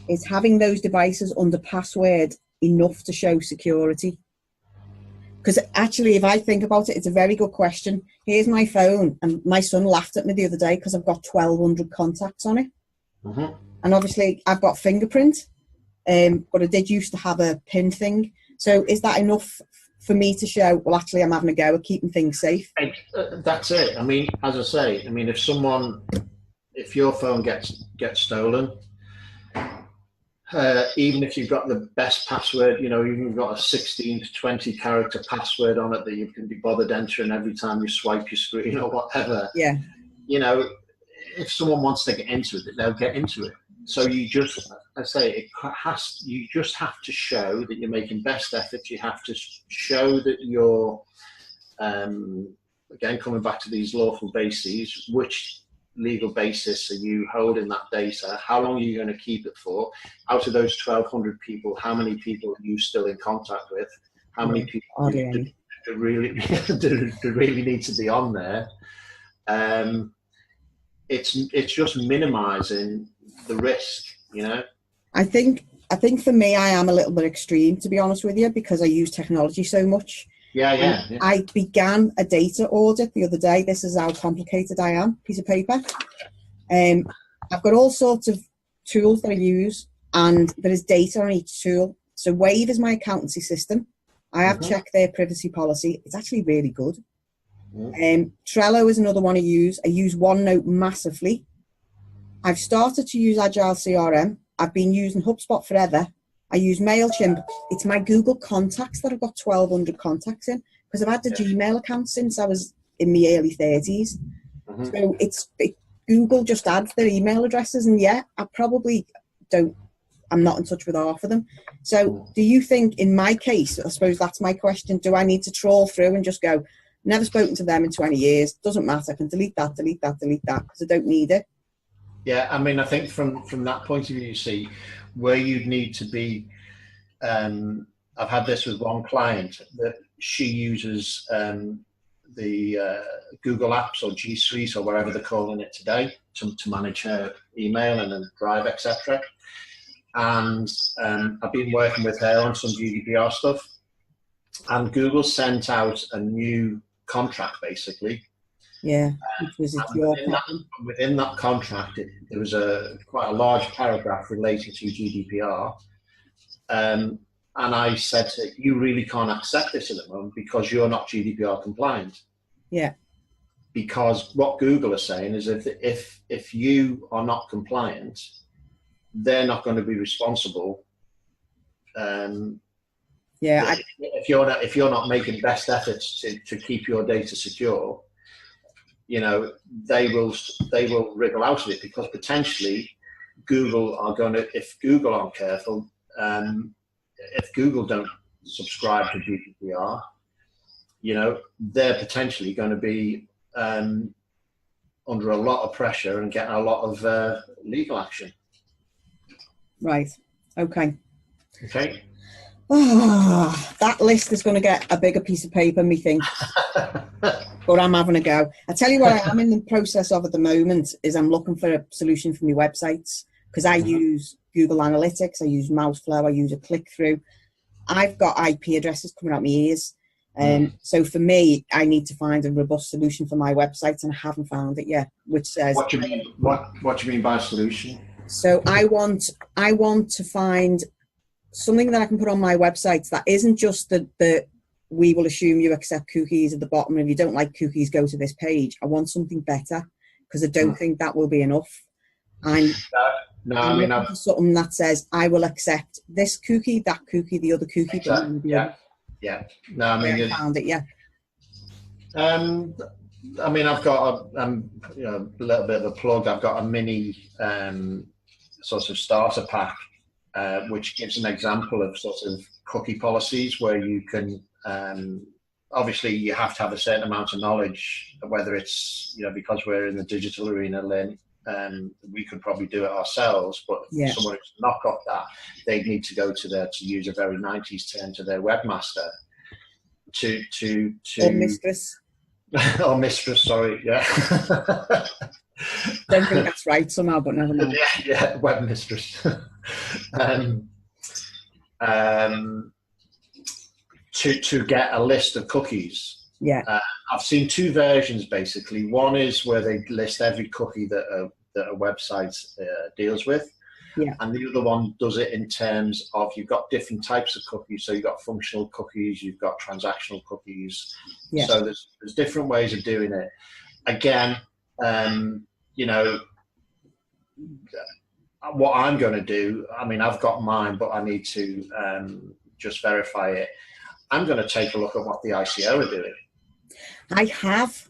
Speaker 1: is having those devices under password enough to show security? Because actually, if I think about it, it's a very good question. Here's my phone, and my son laughed at me the other day because I've got 1,200 contacts on it. And obviously I've got fingerprint, but I did used to have a PIN thing. So is that enough for me to show, well, actually I'm having a go at keeping things safe?
Speaker 2: That's it. I mean, as I say, I mean, if your phone gets stolen, even if you've got the best password, you know, even if you've got a 16 to 20 character password on it that you can be bothered entering every time you swipe your screen or whatever.
Speaker 1: Yeah.
Speaker 2: You know, if someone wants to get into it, they'll get into it. So you just have to show that you're making best efforts. You have to show that you're, again, coming back to these lawful bases, which legal basis are you holding that data? How long are you going to keep it for? Out of those 1,200 people, how many people are you still in contact with? How many people do really need to be on there? It's just minimizing the risk, you know. I think
Speaker 1: for me, I am a little bit extreme, to be honest with you, because I use technology so much.
Speaker 2: Yeah.
Speaker 1: I began a data audit the other day. This is how complicated I am. Piece of paper. I've got all sorts of tools that I use, and there is data on each tool. So Wave is my accountancy system. I have checked their privacy policy. It's actually really good. Trello is another one I use. I use OneNote massively. I've started to use Agile CRM. I've been using HubSpot forever. I use MailChimp. It's my Google contacts that I've got 1,200 contacts in, because I've had the Gmail account since I was in my early 30s. So Google just adds their email addresses, and I probably I'm not in touch with half of them. So do you think, in my case, I suppose that's my question, do I need to trawl through and just go, never spoken to them in 20 years, doesn't matter, I can delete that, because I don't need it?
Speaker 2: Yeah, I mean, I think from that point of view, you see, where you'd need to be, I've had this with one client, that she uses the Google Apps or G Suite or wherever they're calling it today to manage her email and then Drive, etc. And I've been working with her on some GDPR stuff, and Google sent out a new contract, basically.
Speaker 1: Yeah.
Speaker 2: Within that contract, there was quite a large paragraph relating to GDPR. And I said to her, you really can't accept this at the moment because you're not GDPR compliant.
Speaker 1: Yeah.
Speaker 2: Because what Google is saying is if you are not compliant, they're not going to be responsible. If you're not making best efforts to keep your data secure, you know, they will wriggle out of it, because potentially Google are going to, if Google aren't careful, if Google don't subscribe to GDPR, you know, they're potentially going to be under a lot of pressure and getting a lot of legal action.
Speaker 1: Right. Okay.
Speaker 2: Okay.
Speaker 1: Oh, that list is going to get a bigger piece of paper, me think. but I'm having a go. I tell you what I am in the process of at the moment is I'm looking for a solution for my websites, because I use Google Analytics, I use Mouseflow, I use a click-through. I've got IP addresses coming out my ears. So for me, I need to find a robust solution for my website, and I haven't found it yet, which says...
Speaker 2: What do you mean, what do you mean by solution?
Speaker 1: So I want to find something that I can put on my website that isn't just the we will assume you accept cookies at the bottom, and if you don't like cookies, go to this page. I want something better, because I don't think that will be enough. I'm looking for something that says I will accept this cookie, that cookie, the other cookie.
Speaker 2: Yeah. No, I mean,
Speaker 1: I found it. Yeah.
Speaker 2: I mean, I've got a little bit of a plug. I've got a mini sort of starter pack, which gives an example of sort of cookie policies where you can. Obviously, you have to have a certain amount of knowledge, whether it's because we're in the digital arena, Lynn. We could probably do it ourselves, but someone who's not got that, they need to go to use a very 90s term, to their webmaster to
Speaker 1: or mistress.
Speaker 2: or mistress, sorry, yeah.
Speaker 1: Don't think that's right somehow, but never mind.
Speaker 2: Yeah, web mistress. To get a list of cookies.
Speaker 1: Yeah.
Speaker 2: I've seen two versions basically. One is where they list every cookie that a website deals with.
Speaker 1: Yeah.
Speaker 2: And the other one does it in terms of, you've got different types of cookies. So you've got functional cookies, you've got transactional cookies. Yeah. So there's different ways of doing it. Again, what I'm going to do, I mean, I've got mine, but I need to just verify it. I'm going to take a look at what the ICO are doing.
Speaker 1: I have,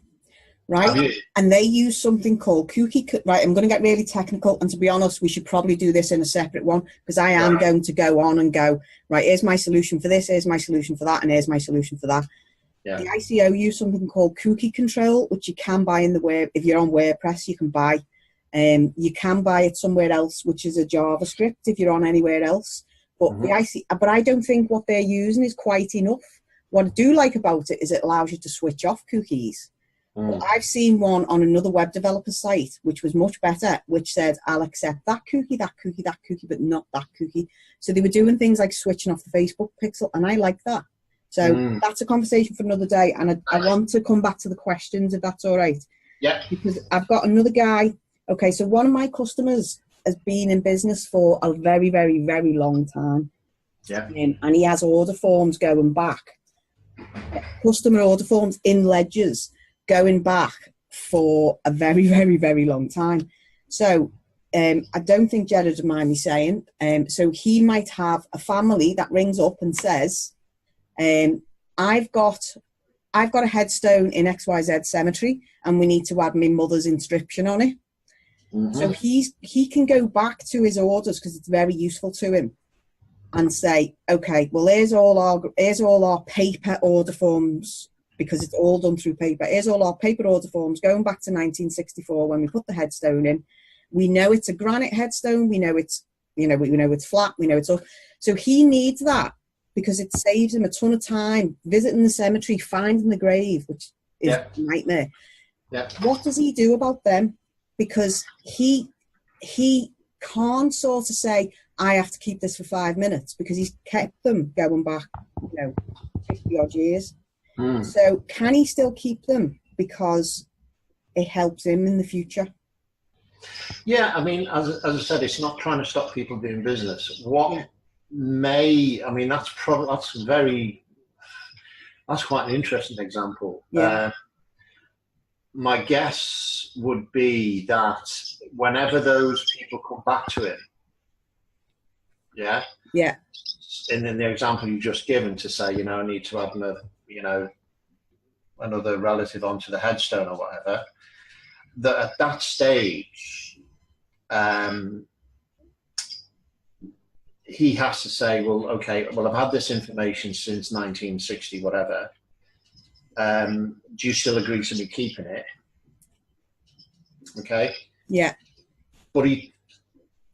Speaker 1: right? And they use something called cookie, right? I'm going to get really technical. And to be honest, we should probably do this in a separate one, because I am going to go on and go, right, here's my solution for this, here's my solution for that, and here's my solution for that. Yeah. The ICO use something called cookie control, which you can buy in the web. If you're on WordPress, you can buy. You can buy it somewhere else, which is a JavaScript if you're on anywhere else. But but I don't think what they're using is quite enough. What I do like about it is it allows you to switch off cookies. Well, I've seen one on another web developer site, which was much better, which said, I'll accept that cookie, that cookie, that cookie, but not that cookie. So they were doing things like switching off the Facebook pixel, and I like that. So that's a conversation for another day. And I want to come back to the questions, if that's all right.
Speaker 2: Yeah.
Speaker 1: Because I've got another guy. Okay, so one of my customers has been in business for a very, very, very long time.
Speaker 2: Yeah.
Speaker 1: And he has order forms going back. Customer order forms in ledgers going back for a very, very, very long time. So I don't think Jared would mind me saying, so he might have a family that rings up and says, I've got a headstone in XYZ cemetery and we need to add my mother's inscription on it. So he can go back to his orders, because it's very useful to him, and say, okay, well, here's all our paper order forms, because it's all done through paper. Here's all our paper order forms going back to 1964 when we put the headstone in. We know it's a granite headstone. We know it's, we know it's flat. We know it's all. So he needs that, because it saves him a ton of time visiting the cemetery, finding the grave, which is a nightmare.
Speaker 2: Yeah.
Speaker 1: What does he do about them? Because he can't sort of say, I have to keep this for 5 minutes, because he's kept them going back, 50 odd years. So can he still keep them because it helps him in the future?
Speaker 2: Yeah, I mean, as I said, it's not trying to stop people doing business. What may, I mean, that's quite an interesting example.
Speaker 1: Yeah.
Speaker 2: My guess would be that whenever those people come back to him, and in the example you just given, to say, I need to add another relative onto the headstone or whatever, that at that stage, he has to say, well, okay, well, I've had this information since 1960, whatever. Do you still agree to me keeping it? Okay.
Speaker 1: Yeah.
Speaker 2: But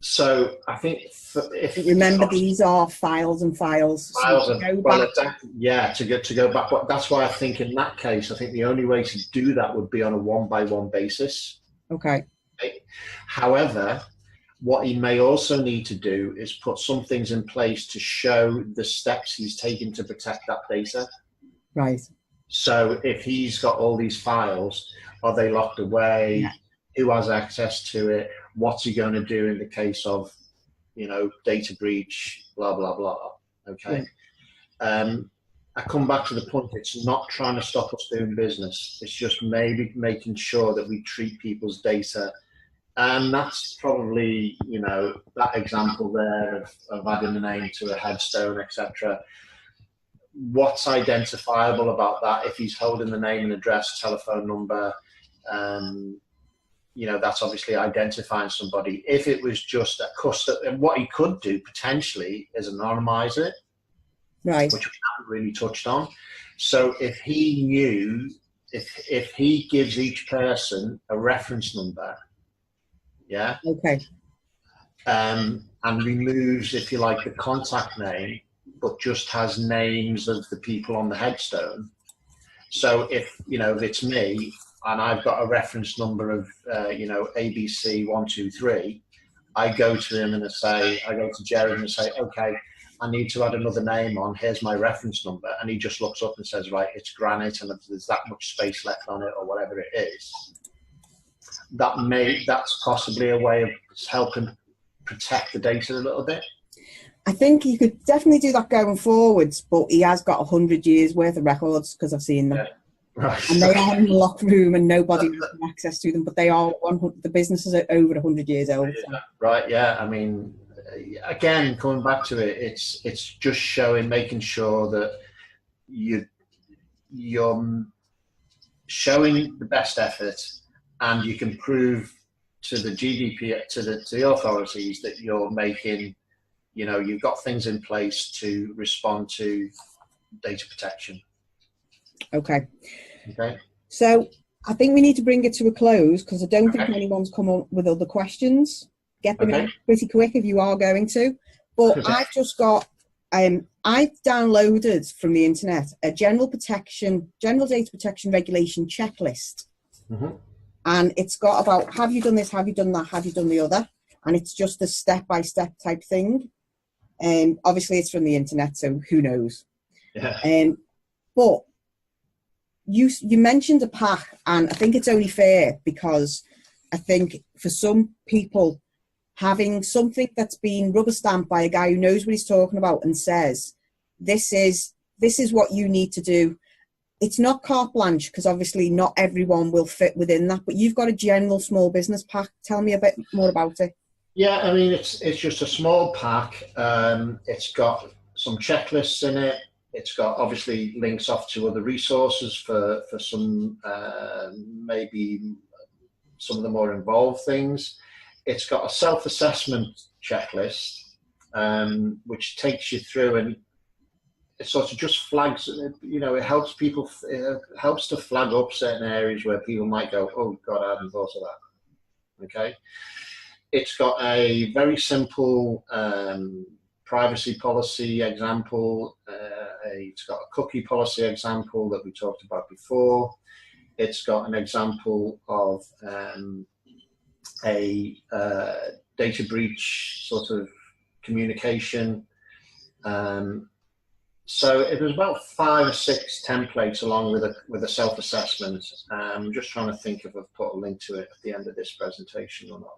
Speaker 2: So I think if
Speaker 1: remember, these are files and files.
Speaker 2: Files
Speaker 1: so
Speaker 2: and, well, exactly, yeah, to go back. But that's why I think in that case, I think the only way to do that would be on a one-by-one basis.
Speaker 1: Okay.
Speaker 2: However, what he may also need to do is put some things in place to show the steps he's taken to protect that data.
Speaker 1: Right.
Speaker 2: So if he's got all these files, are they locked away?
Speaker 1: Yeah.
Speaker 2: Who has access to it? What's he going to do in the case of, data breach, blah, blah, blah. Okay. Yeah. I come back to the point, it's not trying to stop us doing business. It's just maybe making sure that we treat people's data. And that's probably, that example there of adding a name to a headstone, etc. What's identifiable about that? If he's holding the name and address, telephone number, that's obviously identifying somebody. If it was just a customer, and what he could do potentially is anonymize it,
Speaker 1: right,
Speaker 2: which we haven't really touched on. So if he knew, if he gives each person a reference number, yeah,
Speaker 1: okay,
Speaker 2: and removes, if you like, the contact name, but just has names of the people on the headstone. So if it's me, and I've got a reference number of, ABC 123, I go to him and I go to Jared and say, okay, I need to add another name on, here's my reference number. And he just looks up and says, right, it's granite and there's that much space left on it or whatever it is. That's possibly a way of helping protect the data a little bit.
Speaker 1: I think you could definitely do that going forwards, but he has got 100 years worth of records because I've seen them. Yeah.
Speaker 2: Right.
Speaker 1: And they are in the locked room and nobody has access to them, but they are the businesses are over 100 years old. So.
Speaker 2: Right, yeah. I mean, again, coming back to it, it's just making sure that you're showing the best effort, and you can prove to the GDPR, to the authorities that you're making, you've got things in place to respond to data protection.
Speaker 1: Okay.
Speaker 2: Okay.
Speaker 1: So I think we need to bring it to a close because I don't think anyone's come up with other questions. Get them in pretty quick if you are going to. But I've just got, I've downloaded from the internet a general data protection regulation checklist. Mm-hmm. And it's got about, have you done this, have you done that, have you done the other? And it's just a step-by-step type thing. And obviously it's from the internet, so who knows?
Speaker 2: Yeah.
Speaker 1: But you mentioned a pack, and I think it's only fair because I think for some people, having something that's been rubber stamped by a guy who knows what he's talking about and says, this is what you need to do. It's not carte blanche because obviously not everyone will fit within that, but you've got a general small business pack. Tell me a bit more about it.
Speaker 2: Yeah, I mean, it's just a small pack. It's got some checklists in it. It's got obviously links off to other resources for some, maybe some of the more involved things. It's got a self-assessment checklist, which takes you through, and it sort of just flags, it helps people, it helps to flag up certain areas where people might go, oh God, I hadn't thought of that. Okay. It's got a very simple privacy policy example. It's got a cookie policy example that we talked about before. It's got an example of a data breach sort of communication. So it was about 5 or 6 templates along with a self-assessment. I'm just trying to think if I've put a link to it at the end of this presentation or not.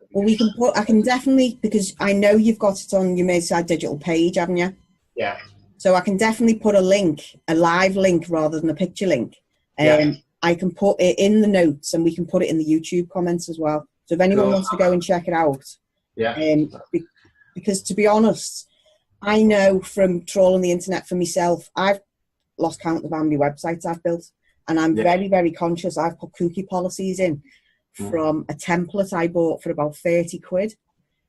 Speaker 1: Well, I can definitely, because I know you've got it on your Mayside Digital page, haven't you?
Speaker 2: Yeah.
Speaker 1: So I can definitely put a link, a live link rather than a picture link. I can put it in the notes and we can put it in the YouTube comments as well. So if anyone wants to go and check it out.
Speaker 2: Yeah.
Speaker 1: Because to be honest, I know from trawling the internet for myself, I've lost count of how many websites I've built. And I'm very, very conscious. I've put cookie policies in from a template I bought for about 30 quid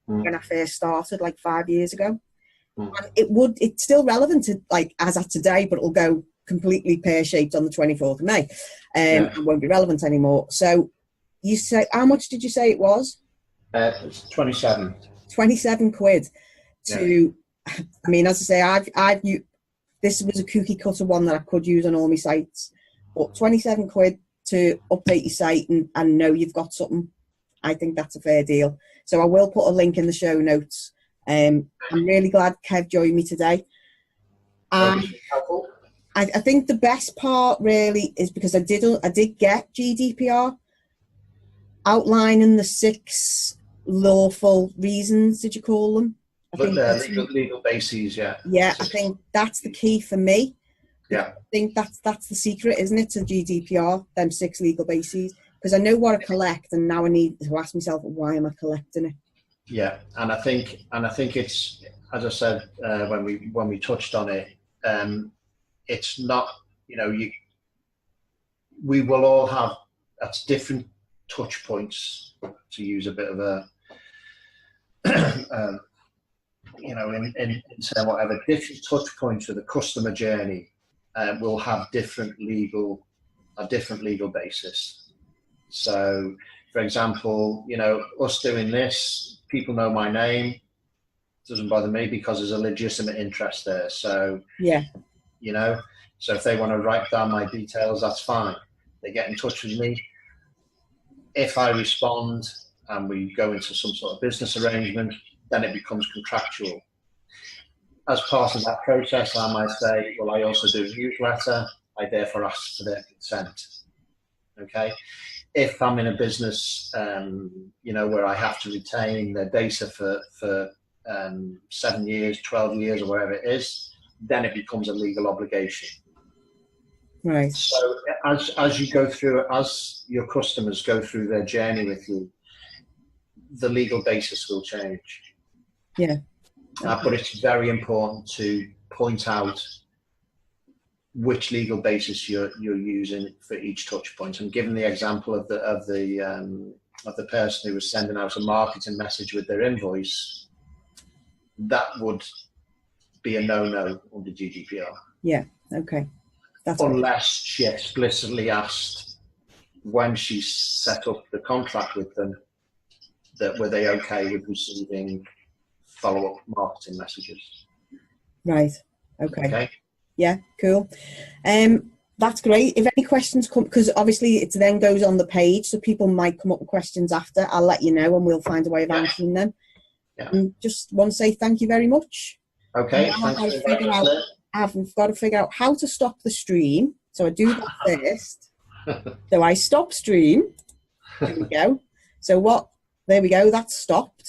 Speaker 1: when I first started like 5 years ago. And it's still relevant to like as at today, but it'll go completely pear-shaped on the 24th of May and won't be relevant anymore. So you say, how much did you say it was?
Speaker 2: It's 27.
Speaker 1: 27 quid to, I mean, as I say, I've used, this was a cookie cutter one that I could use on all my sites, but 27 quid to update your site and know you've got something, I think that's a fair deal. So I will put a link in the show notes. I'm really glad Kev joined me today. I think the best part really is because I did get GDPR outlining the 6 lawful reasons, did you call them? I think
Speaker 2: legal bases, yeah.
Speaker 1: Yeah, I think that's the key for me.
Speaker 2: Yeah.
Speaker 1: I think that's the secret, isn't it, to GDPR, them 6 legal bases? Because I know what I collect, and now I need to ask myself, why am I collecting it?
Speaker 2: Yeah, and I think it's, as I said when we touched on it, it's not, you know, we will all have that's different touch points, to use a bit of a you know, in saying whatever, different touch points with the customer journey will have different legal basis. So, for example, you know, us doing this, people know my name, doesn't bother me because there's a legitimate interest there. So,
Speaker 1: yeah,
Speaker 2: you know, so if they want to write down my details, that's fine. They get in touch with me. If I respond and we go into some sort of business arrangement, then it becomes contractual. As part of that process, I might say, well, I also do a newsletter. I therefore ask for their consent. Okay. If I'm in a business, you know, where I have to retain their data for 7 years, 12 years, or whatever it is, then it becomes a legal obligation.
Speaker 1: Right.
Speaker 2: So as you go through, as your customers go through their journey with you, the legal basis will change.
Speaker 1: Yeah.
Speaker 2: But it's very important to point out which legal basis you're using for each touch point. And given the example of the person who was sending out a marketing message with their invoice, that would be a no-no under GDPR.
Speaker 1: Yeah. Okay. That's
Speaker 2: unless she explicitly asked when she set up the contract with them that were they okay with receiving follow-up marketing messages.
Speaker 1: Right. Okay.
Speaker 2: Okay.
Speaker 1: Yeah, cool. That's great. If any questions come, because obviously it then goes on the page, so people might come up with questions after, I'll let you know and we'll find a way of answering them.
Speaker 2: Yeah.
Speaker 1: And just want to say thank you very much.
Speaker 2: Okay,
Speaker 1: I've got to figure out how to stop the stream. So I do that first. So I stop stream. There we go. So there we go, that's stopped.